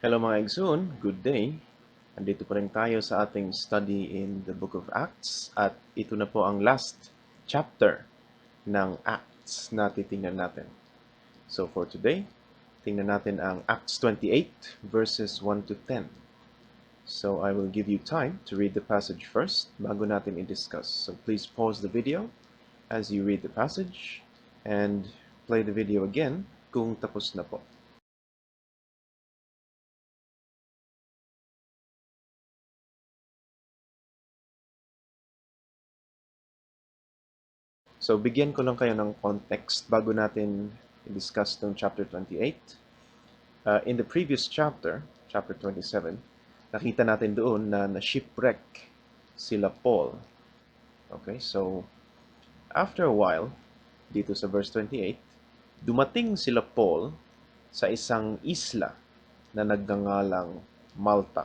Hello mga Egsoon, good day. Andito pa rin tayo sa ating study in the Book of Acts at ito na po ang last chapter ng Acts na titingnan natin. So for today, tingnan natin ang Acts 28 verses 1 to 10. So I will give you time to read the passage first bago natin i-discuss. So please pause the video as you read the passage and play the video again kung tapos na po. So, bigyan ko lang kayo ng context bago natin i-discuss itong chapter 28. In the previous chapter, chapter 27, nakita natin doon na na-shipwreck sila Paul. Okay, so after a while, dito sa verse 28, dumating sila Paul sa isang isla na nagngangalang Malta.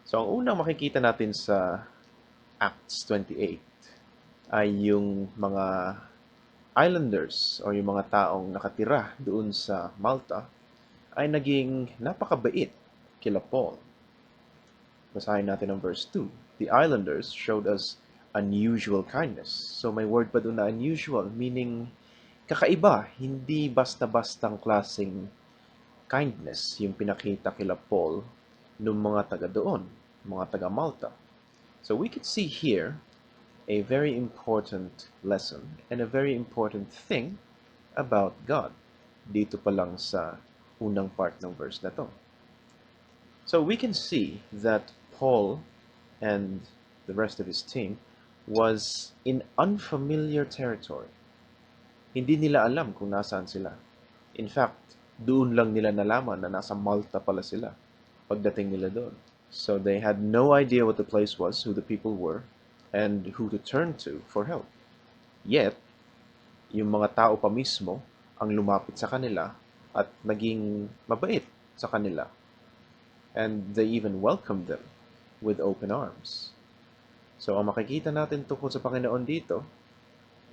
So, ang unang makikita natin sa Acts 28 ay yung mga islanders o yung mga taong nakatira doon sa Malta ay naging napakabait kila Paul. Basahin natin ang verse 2. The islanders showed us unusual kindness. So may word pa doon na unusual, meaning kakaiba, hindi basta-bastang klaseng kindness yung pinakita kila Paul ng mga taga doon, mga taga Malta. So we could see here a very important lesson and a very important thing about God dito pa lang sa unang part ng verse na to. So we can see that Paul and the rest of his team was in unfamiliar territory. Hindi nila alam kung nasaan sila. In fact, doon lang nila nalaman na nasa Malta pala sila pagdating nila doon. So they had no idea what the place was, who the people were, and who to turn to for help. Yet, yung mga tao pa mismo ang lumapit sa kanila at naging mabait sa kanila. And they even welcomed them with open arms. So ang makikita natin tungkol sa Panginoon dito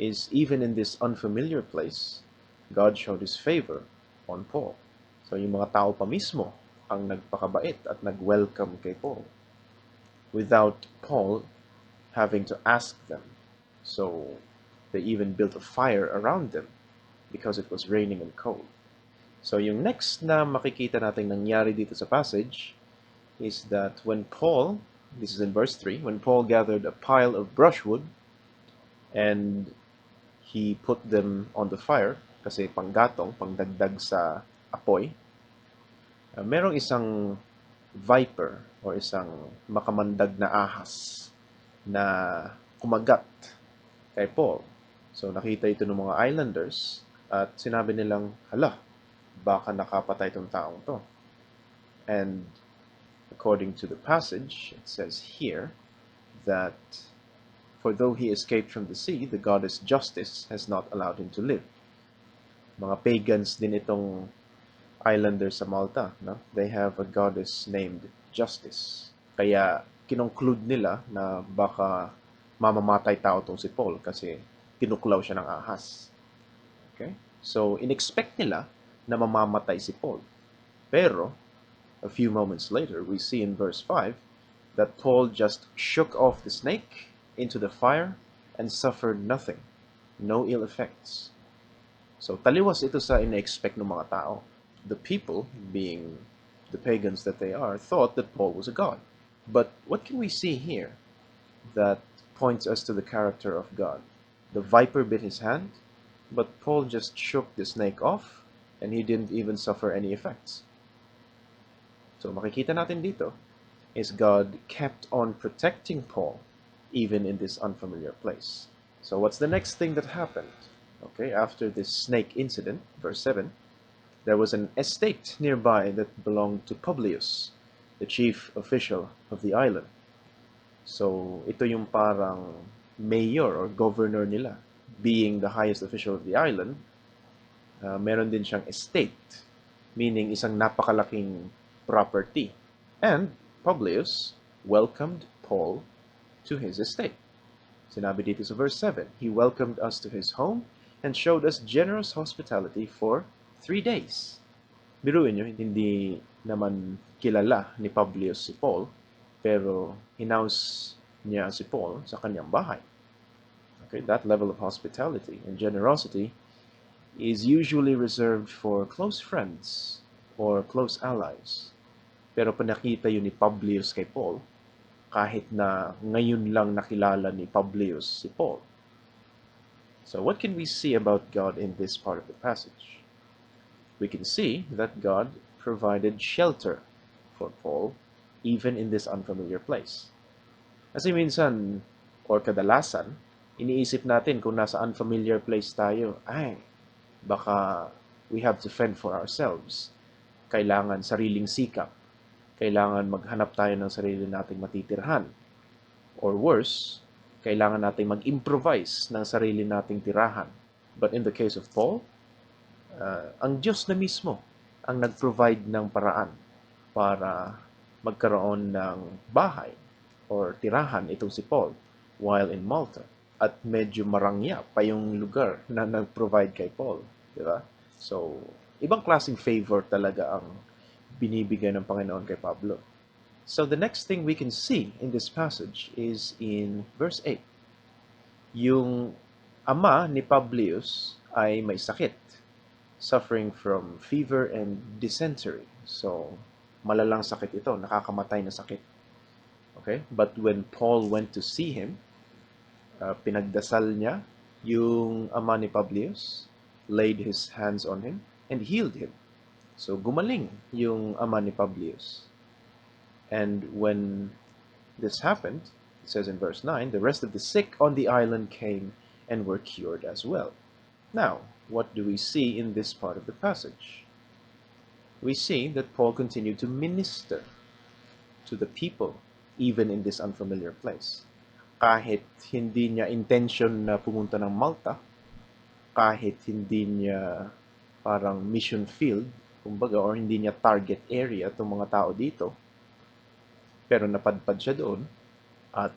is even in this unfamiliar place, God showed His favor on Paul. So yung mga tao pa mismo ang nagpakabait at nag-welcome kay Paul without Paul having to ask them. So they even built a fire around them because it was raining and cold. So yung next na makikita natin nangyari dito sa passage is that when Paul, this is in verse 3, when Paul gathered a pile of brushwood and he put them on the fire, kasi panggatong, pangdagdag sa apoy, merong isang viper o isang makamandag na ahas na kumagat kay Paul. So nakita ito ng mga islanders at sinabi nilang, hala, baka nakapatay itong taong to. And according to the passage, it says here that for though he escaped from the sea, the goddess Justice has not allowed him to live. Mga pagans din itong islanders sa Malta. No? They have a goddess named Justice. Kaya kinongclude nila na baka mamamatay tao tong si Paul kasi tinuklaw siya ng ahas. Okay? So, inexpect nila na mamamatay si Paul. Pero, a few moments later, we see in verse 5 that Paul just shook off the snake into the fire and suffered nothing. No ill effects. So, taliwas ito sa ina-expect ng mga tao. The people, being the pagans that they are, thought that Paul was a god. But what can we see here that points us to the character of God? The viper bit his hand, but Paul just shook the snake off and he didn't even suffer any effects. So makikita natin dito is God kept on protecting Paul even in this unfamiliar place. So what's the next thing that happened? Okay, after this snake incident, verse 7, there was an estate nearby that belonged to Publius, the chief official of the island. So ito yung parang mayor or governor nila. Being the highest official of the island, meron din siyang estate, meaning isang napakalaking property. And Publius welcomed Paul to his estate. Sinabi dito sa verse 7, he welcomed us to his home and showed us generous hospitality for 3 days. Biruin nyo, hindi naman kilala ni Publius si Paul, pero hinaus niya si Paul sa kanyang bahay. Okay, that level of hospitality and generosity is usually reserved for close friends or close allies. Pero pinakita yun ni Publius kay Paul, kahit na ngayon lang nakilala ni Publius si Paul. So what can we see about God in this part of the passage? We can see that God provided shelter for Paul even in this unfamiliar place. Kasi minsan, or kadalasan, iniisip natin kung nasa unfamiliar place tayo, ay, baka we have to fend for ourselves. Kailangan sariling sikap. Kailangan maghanap tayo ng sarili nating matitirhan. Or worse, kailangan nating mag-improvise ng sarili nating tirahan. But in the case of Paul, ang Diyos na mismo ang nag-provide ng paraan para magkaroon ng bahay or tirahan itong si Paul while in Malta. At medyo marangya pa yung lugar na nag-provide kay Paul. Di ba? So, ibang klaseng favor talaga ang binibigay ng Panginoon kay Pablo. So, the next thing we can see in this passage is in verse 8. Yung ama ni Publius ay may sakit, suffering from fever and dysentery. So, malalang sakit ito, nakakamatay na sakit. Okay? But when Paul went to see him, pinagdasal niya yung ama ni Publius, laid his hands on him, and healed him. So, gumaling yung ama ni Publius. And when this happened, it says in verse 9, the rest of the sick on the island came and were cured as well. Now, what do we see in this part of the passage? We see that Paul continued to minister to the people even in this unfamiliar place. Kahit hindi niya intention na pumunta ng Malta, kahit hindi niya parang mission field, kumbaga, or hindi niya target area itong mga tao dito, pero napadpad siya doon at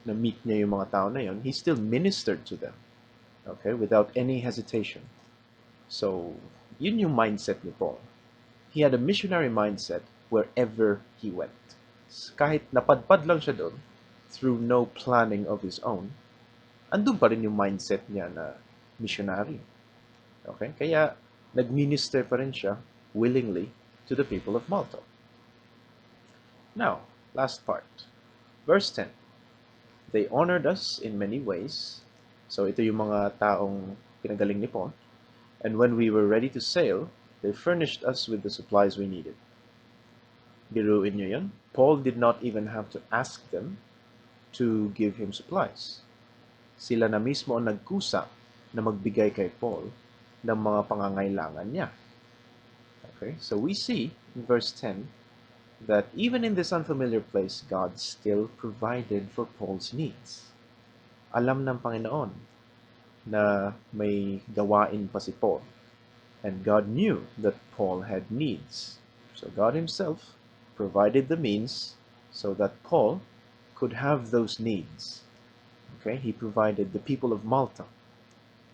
na-meet niya yung mga tao na yon, he still ministered to them. Okay, without any hesitation. So, yun yung mindset ni Paul. He had a missionary mindset wherever he went. Kahit napadpad lang siya doon, through no planning of his own, andun pa rin yung mindset niya na missionary. Okay? Kaya, nag-minister pa rin siya willingly to the people of Malta. Now, last part. Verse 10. They honored us in many ways. So, ito yung mga taong pinagaling ni Paul. And when we were ready to sail, they furnished us with the supplies we needed. Biruin nyo yun. Paul did not even have to ask them to give him supplies. Sila na mismo ang nagkusa na magbigay kay Paul ng mga pangangailangan niya. Okay, so we see in verse 10 that even in this unfamiliar place, God still provided for Paul's needs. Alam ng Panginoon na may gawain pa si Paul. And God knew that Paul had needs. So God himself provided the means so that Paul could have those needs. Okay, he provided the people of Malta.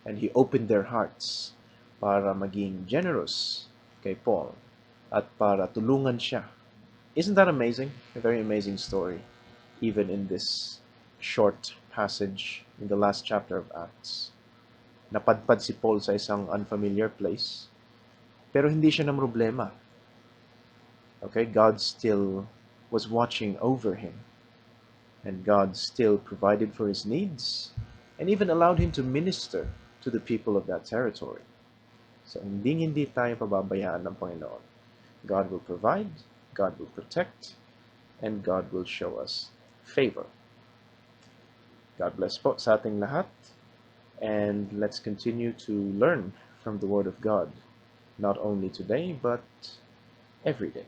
And he opened their hearts para maging generous kay Paul at para tulungan siya. Isn't that amazing? A very amazing story, even in this short passage in the last chapter of Acts. Napadpad si Paul sa isang unfamiliar place, pero hindi siya ng problema. Okay, God still was watching over him, and God still provided for his needs, and even allowed him to minister to the people of that territory. So, hindi tayo pababayaan ng Panginoon. God will provide, God will protect, and God will show us favor. God bless po sa ating lahat, and let's continue to learn from the Word of God, not only today, but every day.